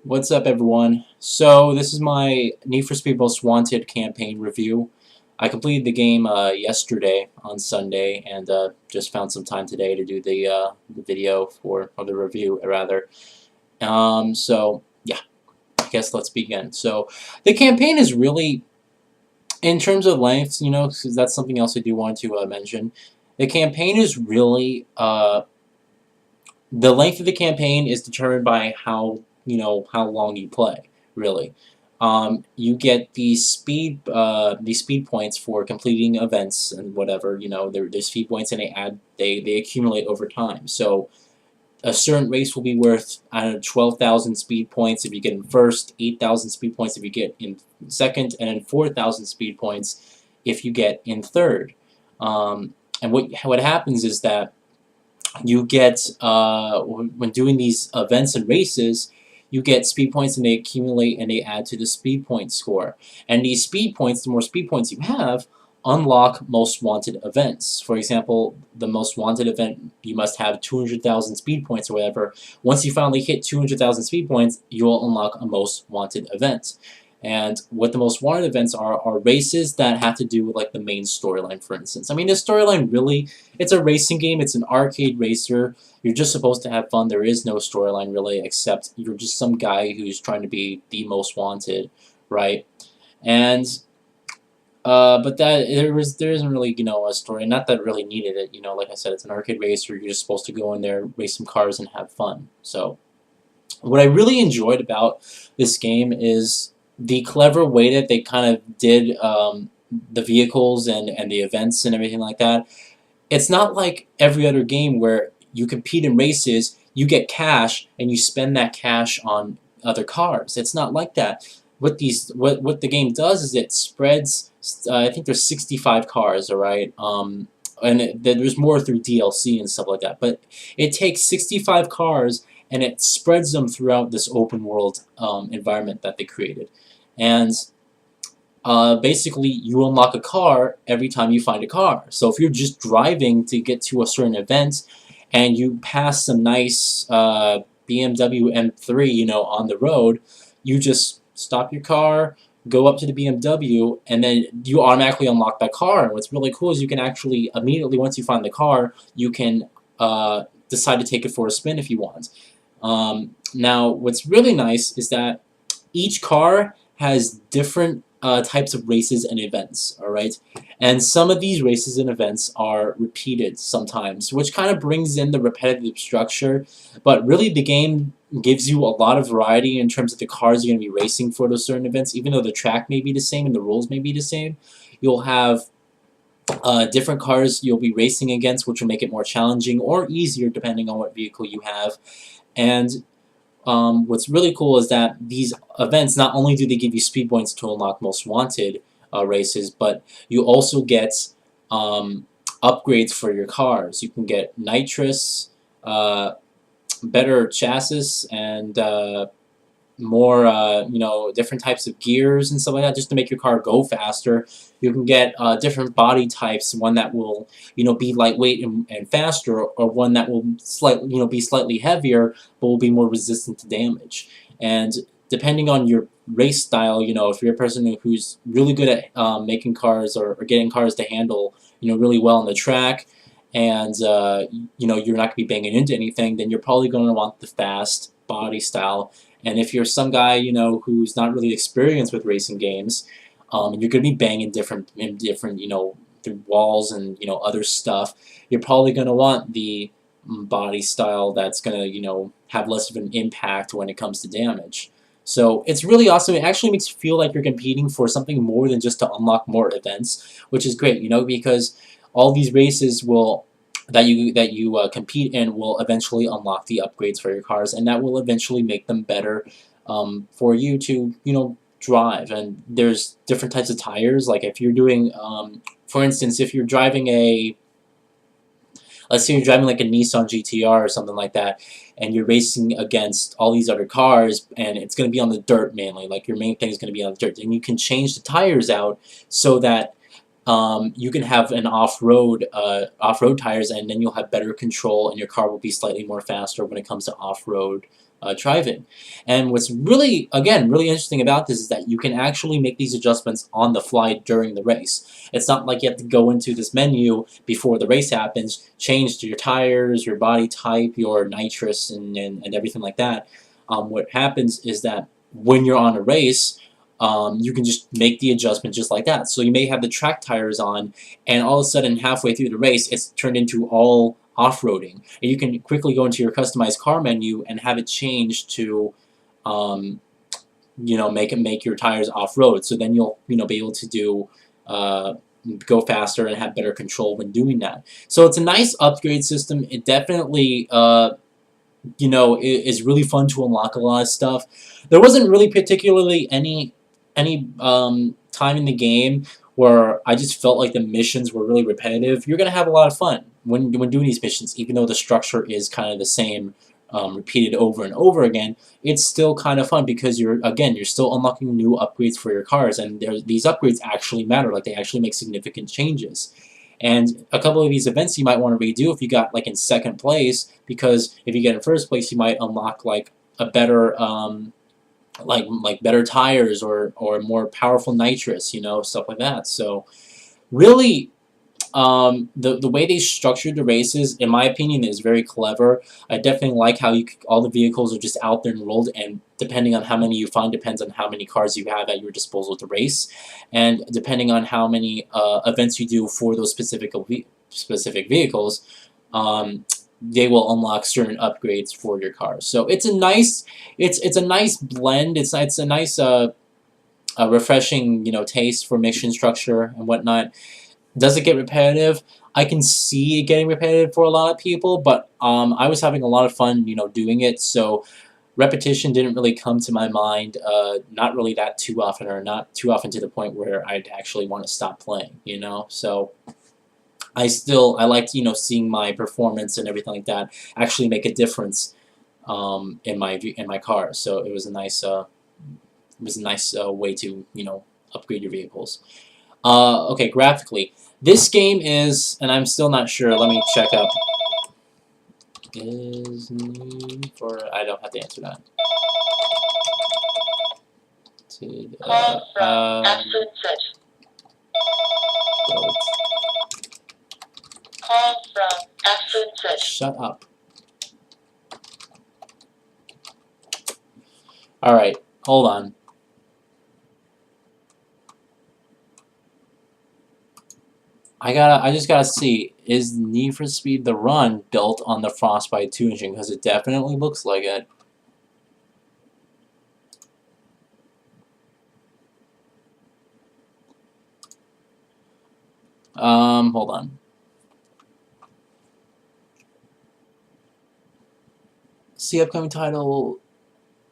What's up, everyone? So this is my Need for Speed Most Wanted campaign review. I completed the game yesterday on Sunday, and just found some time today to do the video or the review rather. So yeah, I guess let's begin. So the campaign is really, in terms of length, because that's something else I do want to mention. The campaign is really the length of the campaign is determined by how long you play, really. You get these speed points for completing events and whatever. There's speed points, and they accumulate over time. So a certain race will be worth, I don't know, 12,000 speed points if you get in first, 8,000 speed points if you get in second, and then 4,000 speed points if you get in third. And what happens is that you get, when doing these events and races, you get speed points, and they accumulate and they add to the speed point score. And these speed points, the more speed points you have, unlock most wanted events. For example, the most wanted event, you must have 200,000 speed points or whatever. Once you finally hit 200,000 speed points, you will unlock a most wanted event. And what the most wanted events are races that have to do with, like, the main storyline, for instance. I mean, the storyline really, it's a racing game, it's an arcade racer. You're just supposed to have fun. There is no storyline really, except you're just some guy who's trying to be the most wanted, right? And but there isn't really, a story. Not that it really needed it. Like I said, it's an arcade racer. You're just supposed to go in there, race some cars, and have fun. So what I really enjoyed about this game is the clever way that they kind of did the vehicles and the events and everything like that. It's not like every other game where you compete in races, you get cash, and you spend that cash on other cars. It's not like that. What the game does is it spreads. I think there's 65 cars, all right. And there's more through DLC and stuff like that. But it takes 65 cars and it spreads them throughout this open world environment that they created. And basically, you unlock a car every time you find a car. So if you're just driving to get to a certain event and you pass some nice BMW M3, on the road, you just stop your car, go up to the BMW, and then you automatically unlock that car. And what's really cool is you can actually immediately, once you find the car, you can decide to take it for a spin if you want. Now, what's really nice is that each car has different types of races and events, alright? And some of these races and events are repeated sometimes, which kind of brings in the repetitive structure, but really the game gives you a lot of variety in terms of the cars you're going to be racing for those certain events. Even though the track may be the same and the rules may be the same, you'll have different cars you'll be racing against, which will make it more challenging or easier depending on what vehicle you have. And what's really cool is that these events, not only do they give you speed points to unlock most wanted races, but you also get upgrades for your cars. You can get nitrous, better chassis, and more, different types of gears and stuff like that, just to make your car go faster. You can get different body types, one that will, be lightweight and faster, or one that will be slightly heavier, but will be more resistant to damage. And depending on your race style, if you're a person who's really good at making cars or getting cars to handle, really well on the track, and you're not going to be banging into anything, then you're probably going to want the fast body style. And if you're some guy, who's not really experienced with racing games, and you're going to be banging different, through walls and, other stuff, you're probably going to want the body style that's going to, have less of an impact when it comes to damage. So it's really awesome. It actually makes you feel like you're competing for something more than just to unlock more events, which is great, because all these races that you compete in will eventually unlock the upgrades for your cars, and that will eventually make them better for you to drive. And there's different types of tires. Like if you're doing, for instance, if you're driving let's say you're driving like a Nissan GTR or something like that, and you're racing against all these other cars, and it's going to be on the dirt mainly. Like your main thing is going to be on the dirt, and you can change the tires out so that you can have an off-road tires, and then you'll have better control, and your car will be slightly more faster when it comes to off-road drive-in. And what's really, again, really interesting about this is that you can actually make these adjustments on the fly during the race. It's not like you have to go into this menu before the race happens, change your tires, your body type, your nitrous, and everything like that. What happens is that when you're on a race, you can just make the adjustment just like that. So you may have the track tires on, and all of a sudden, halfway through the race, it's turned into all off-roading. And you can quickly go into your customized car menu and have it change to, um, make your tires off-road. So then you'll be able to do go faster and have better control when doing that. So it's a nice upgrade system. It definitely is really fun to unlock a lot of stuff. There wasn't really particularly any time in the game where I just felt like the missions were really repetitive. You're gonna have a lot of fun when doing these missions, even though the structure is kind of the same, repeated over and over again. It's still kind of fun because you're still unlocking new upgrades for your cars, and these upgrades actually matter. Like, they actually make significant changes. And a couple of these events you might want to redo if you got like in second place, because if you get in first place, you might unlock like a better like better tires or more powerful nitrous, stuff like that. So really, the way they structured the races, in my opinion, is very clever. I definitely like how all the vehicles are just out there and rolled, and depending on how many you find depends on how many cars you have at your disposal to race, and depending on how many events you do for those specific vehicles, they will unlock certain upgrades for your car. So it's a nice blend. It's a nice refreshing taste for mission structure and whatnot. Does it get repetitive? I can see it getting repetitive for a lot of people, but I was having a lot of fun, doing it. So repetition didn't really come to my mind. Not really that too often, or not too often to the point where I'd actually want to stop playing. So I liked seeing my performance and everything like that actually make a difference in my car. So it was a nice way to upgrade your vehicles. Okay, graphically, this game is, and I'm still not sure. Let me check up. Is Need for? I don't have to answer that. Shut up. All right, hold on. I just gotta see, is Need for Speed The Run built on the Frostbite 2 engine? Because it definitely looks like it. Hold on. See upcoming title.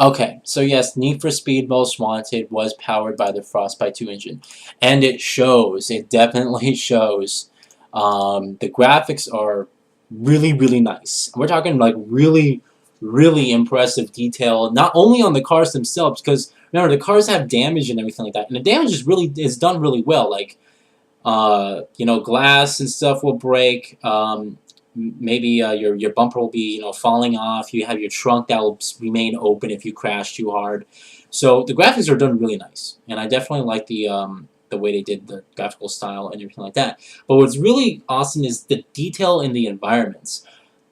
Okay, so yes, Need for Speed Most Wanted was powered by the Frostbite 2 engine. And it shows, it definitely shows. The graphics are really, really nice. We're talking like really, really impressive detail, not only on the cars themselves, because remember, the cars have damage and everything like that, and the damage is done really well. Like, glass and stuff will break. Maybe your bumper will be falling off. You have your trunk that will remain open if you crash too hard. So the graphics are done really nice, and I definitely like the way they did the graphical style and everything like that. But what's really awesome is the detail in the environments.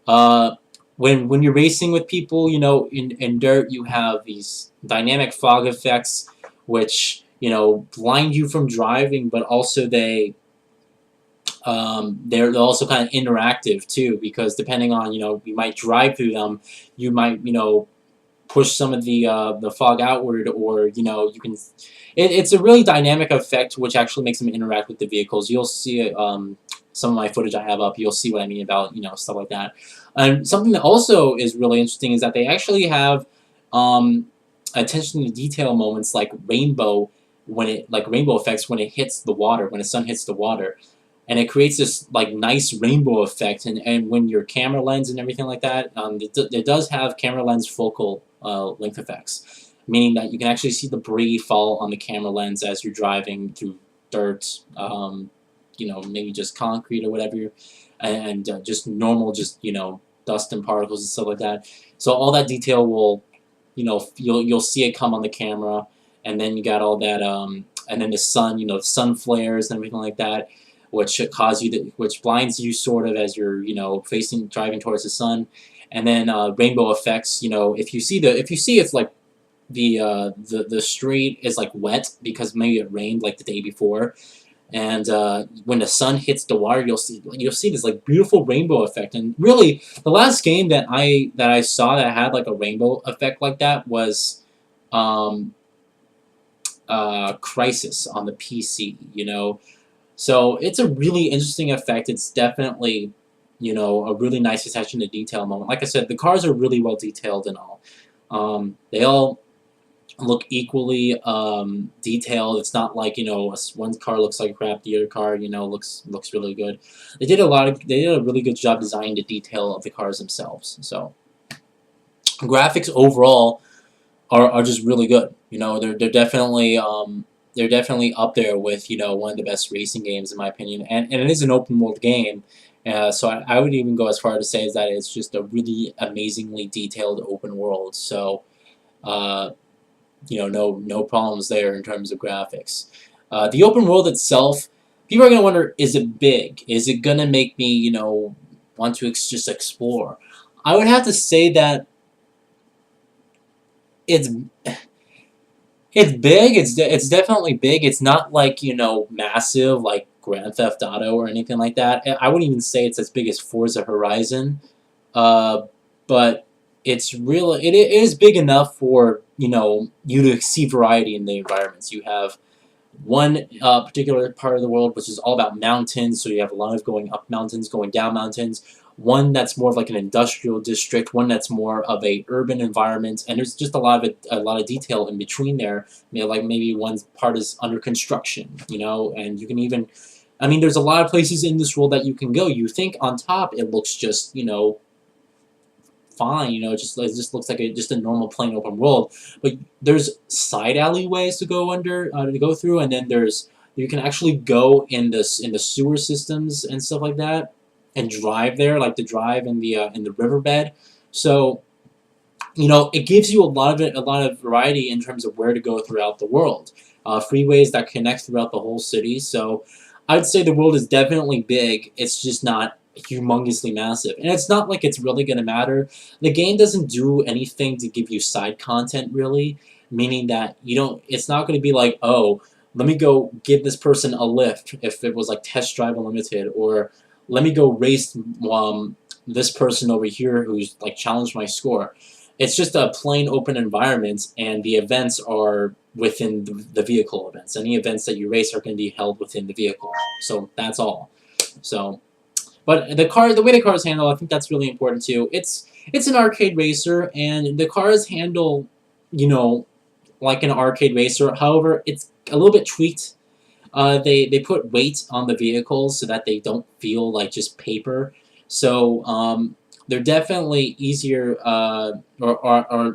When you're racing with people, in dirt, you have these dynamic fog effects, which blind you from driving, but also they're also kind of interactive too, because depending on you might drive through them, you might push some of the fog outward, or you can. It's a really dynamic effect, which actually makes them interact with the vehicles. You'll see some of my footage I have up. You'll see what I mean about stuff like that. And something that also is really interesting is that they actually have attention to detail moments like rainbow effects when it hits the water, when the sun hits the water. And it creates this like nice rainbow effect, and when your camera lens and everything like that, it does have camera lens focal length effects, meaning that you can actually see debris fall on the camera lens as you're driving through dirt, maybe just concrete or whatever, and just normal, dust and particles and stuff like that. So all that detail will, you'll see it come on the camera, and then you got all that, and then the sun, the sun flares and everything like that, which which blinds you sort of as you're, driving towards the sun, and then rainbow effects. If you see it's like the street is like wet because maybe it rained like the day before, and when the sun hits the water, you'll see this like beautiful rainbow effect. And really, the last game that I saw that had like a rainbow effect like that was um, Crisis on the PC. So it's a really interesting effect. It's definitely a really nice attention to detail moment. Like I said, the cars are really well detailed and all. They all look equally detailed. It's not like one car looks like crap, the other car looks really good. They did a really good job designing the detail of the cars themselves. So graphics overall are just really good. They're definitely up there with one of the best racing games in my opinion, and it is an open world game. So I would even go as far to say that it's just a really amazingly detailed open world. So no problems there in terms of graphics. The open world itself, people are going to wonder, is it big? Is it going to make me, want to just explore? I would have to say that it's big. It's definitely big. It's not like, massive like Grand Theft Auto or anything like that. I wouldn't even say it's as big as Forza Horizon. But it is big enough for you to see variety in the environments. You have one particular part of the world which is all about mountains, so you have a lot of going up mountains, going down mountains. One that's more of like an industrial district, one that's more of a urban environment, and there's just a lot of detail in between there. Like maybe one part is under construction, and you can even, there's a lot of places in this world that you can go. You think on top it looks just fine, it just looks like just a normal plain open world, but there's side alleyways to go through, and then you can actually go in the sewer systems and stuff like that, and drive there, like the drive in the riverbed. So it gives you a lot of variety in terms of where to go throughout the world. Freeways that connect throughout the whole city. So I'd say the world is definitely big. It's just not humongously massive, and it's not like it's really going to matter. The game doesn't do anything to give you side content really, meaning that it's not going to be like, oh, let me go give this person a lift if it was like Test Drive Unlimited, or let me go race this person over here who's like challenged my score. It's just a plain open environment, and the events are within the vehicle events. Any events that you race are going to be held within the vehicle. So that's all. So, but the way the cars handle, I think that's really important too. It's an arcade racer, and the cars handle, like an arcade racer. However, it's a little bit tweaked. They put weight on the vehicles so that they don't feel like just paper. So they're definitely easier, or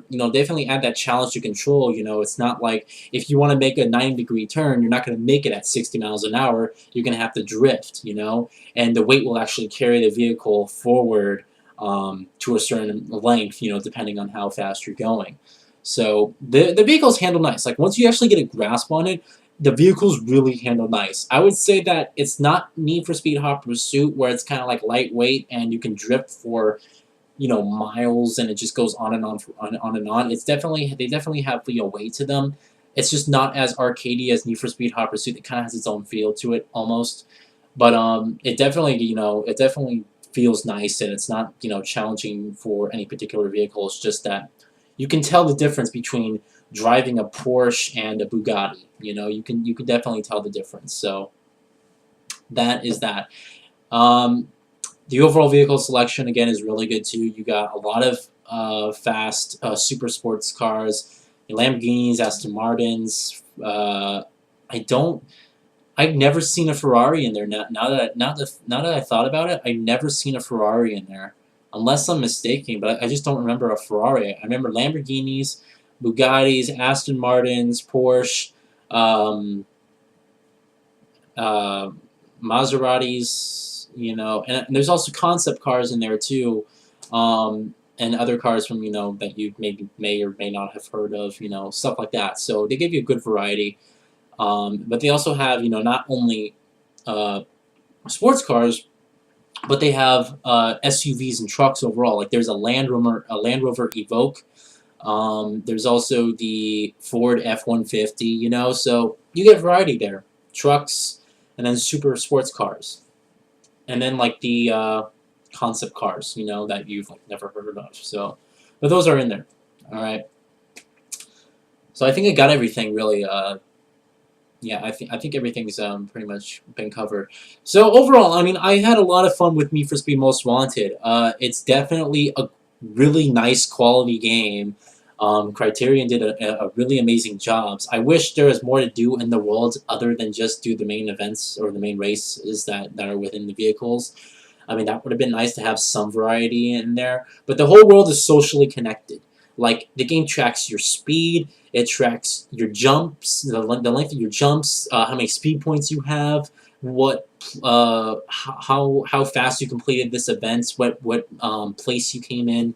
definitely add that challenge to control. It's not like if you want to make a 90-degree turn, you're not going to make it at 60 miles an hour. You're going to have to drift, and the weight will actually carry the vehicle forward to a certain length, depending on how fast you're going. So the vehicles handle nice. Like once you actually get a grasp on it, the vehicles really handle nice. I would say that it's not Need for Speed Hot Pursuit where it's kind of like lightweight and you can drift for, miles and it just goes on and on and on. They definitely have weight to them. It's just not as arcadey as Need for Speed Hot Pursuit. It kind of has its own feel to it almost, but it definitely feels nice, and it's not challenging for any particular vehicle. It's just that you can tell the difference between driving a Porsche and a Bugatti. You can definitely tell the difference. So that is that. The overall vehicle selection again is really good too. You got a lot of fast super sports cars, Lamborghinis, Aston Martins. I've never seen a Ferrari in there. Now that I thought about it, I've never seen a Ferrari in there, unless I'm mistaken. But I just don't remember a Ferrari. I remember Lamborghinis, Bugattis, Aston Martins, Porsche, Maseratis, and there's also concept cars in there too. and other cars from that you maybe may or may not have heard of, stuff like that. So they give you a good variety. But they also have not only sports cars, but they have SUVs and trucks overall. Like there's a Land Rover Evoque. There's also the Ford F-150. So you get variety there. Trucks, and then super sports cars, and then like the concept cars, that you've like never heard of. So, but those are in there. All right. So I think I got everything really. Yeah, I think everything's pretty much been covered. So overall, I mean, I had a lot of fun with Need for Speed Most Wanted. It's definitely a really nice quality game. Criterion did a really amazing job. I wish there was more to do in the world other than just do the main events or the main races that are within the vehicles. I mean, that would have been nice to have some variety in there. But the whole world is socially connected. Like, the game tracks your speed, it tracks your jumps, the length of your jumps, how many speed points you have, how fast you completed this event, what place you came in,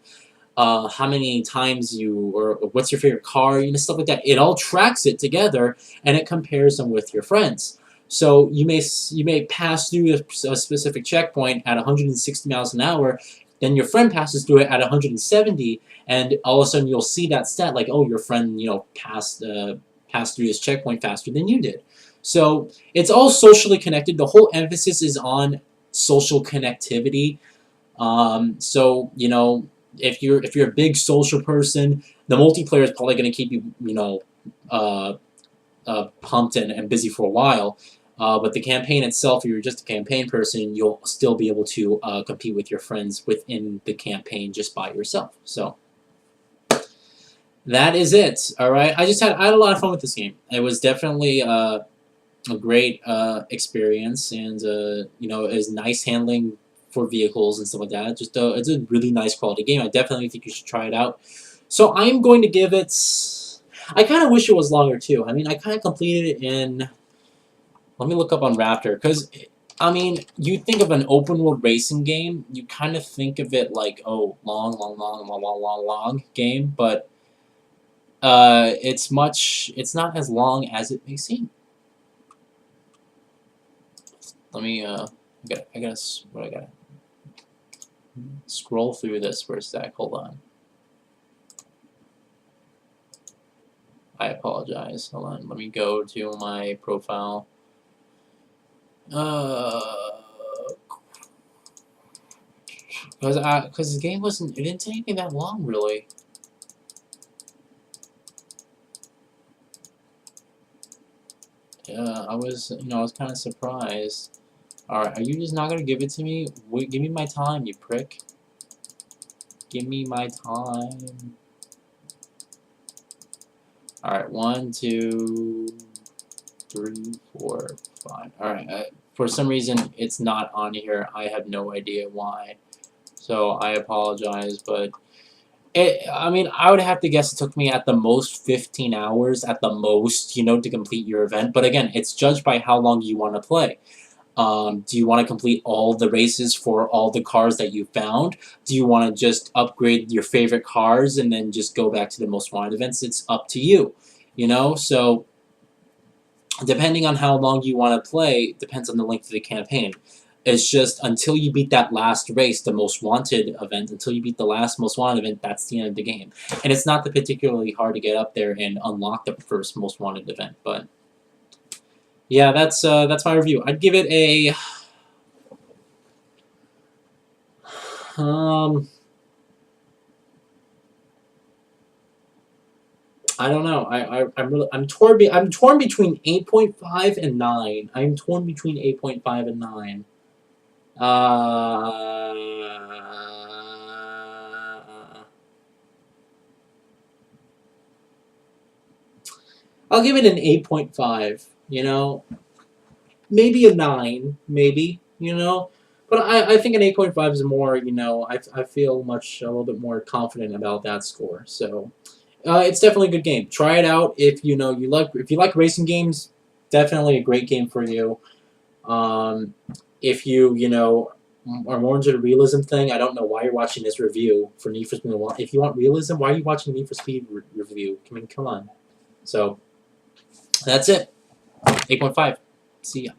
how many times or what's your favorite car, stuff like that. It all tracks it together, and it compares them with your friends. So you may pass through a specific checkpoint at 160 miles an hour, then your friend passes through it at 170, and all of a sudden you'll see that stat like, oh, your friend passed through this checkpoint faster than you did. So it's all socially connected. The whole emphasis is on social connectivity. So if you're a big social person, the multiplayer is probably going to keep you pumped and busy for a while. But the campaign itself, if you're just a campaign person, you'll still be able to compete with your friends within the campaign just by yourself. So that is it. All right, I had a lot of fun with this game. It was definitely a great experience, and it was nice handling for vehicles and stuff like that. Just it's a really nice quality game. I definitely think you should try it out. So I'm going to give it. I kind of wish it was longer too. I mean, I kind of completed it in. Let me look up on Raptor, because, I mean, you think of an open world racing game, you kind of think of it like, oh, long game, but it's not as long as it may seem. Let me, I gotta scroll through this for a sec, hold on. I apologize, hold on, let me go to my profile. Because the game it didn't take me that long, really. Yeah, I was kind of surprised. Alright, are you just not gonna give it to me? Wait, give me my time, you prick. Give me my time. Alright, 1, 2, 3, 4, 5. Alright, for some reason it's not on here. I have no idea why. So I apologize, but I mean, I would have to guess it took me at the most 15 hours at the most, to complete your event. But again, it's judged by how long you want to play. Do you want to complete all the races for all the cars that you found? Do you want to just upgrade your favorite cars and then just go back to the most wanted events? It's up to you, So depending on how long you want to play, depends on the length of the campaign. It's just until you beat that last race, the most wanted event, until you beat the last most wanted event, that's the end of the game. And it's not particularly hard to get up there and unlock the first most wanted event, but yeah, that's my review. I'd give it a I don't know. I'm torn between 8.5 and 9. I'm torn between 8.5 and 9. I'll give it an 8.5. Maybe a 9, maybe. But I think an 8.5 is more. I feel a little bit more confident about that score. So. It's definitely a good game. Try it out if you like racing games. Definitely a great game for you. If you or more into the realism thing, I don't know why you're watching this review for Need for Speed. If you want realism, why are you watching Need for Speed review? I mean, come on. So that's it. 8.5. See ya.